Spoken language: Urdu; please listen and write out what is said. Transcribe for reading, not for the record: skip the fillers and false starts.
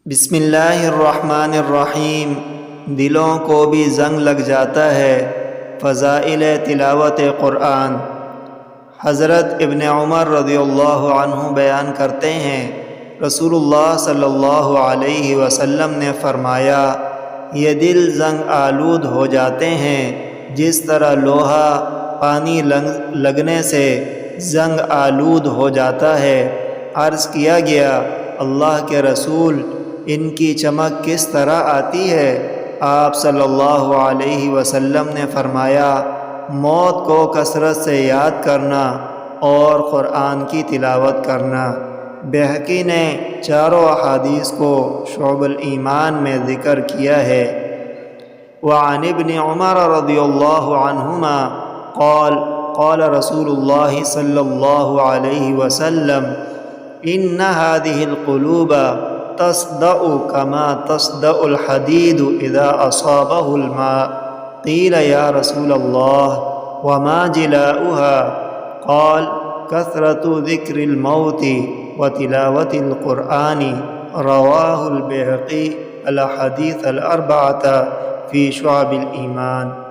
بسم اللہ الرحمن الرحیم۔ دلوں کو بھی زنگ لگ جاتا ہے۔ فضائل تلاوت قرآن۔ حضرت ابن عمر رضی اللہ عنہ بیان کرتے ہیں، رسول اللہ صلی اللہ علیہ وسلم نے فرمایا، یہ دل زنگ آلود ہو جاتے ہیں جس طرح لوہا پانی لگنے سے زنگ آلود ہو جاتا ہے۔ عرض کیا گیا، اللہ کے رسول، ان کی چمک کس طرح آتی ہے؟ آپ صلی اللہ علیہ وسلم نے فرمایا، موت کو کثرت سے یاد کرنا اور قرآن کی تلاوت کرنا۔ بہقی نے چاروں احادیث کو شعب الایمان میں ذکر کیا ہے۔ وعن ابن عمر رضی اللہ عنہما قال قال رسول اللہ صلی اللہ علیہ وسلم، ان هذه القلوب تصدأ كما تصدأ الحديد اذا اصابه الماء، قيل يا رسول الله وما جلاؤها؟ قال كثرة ذكر الموت وتلاوة القرآن۔ رواه البيهقي۔ الاحاديث الاربعة في شعب الایمان۔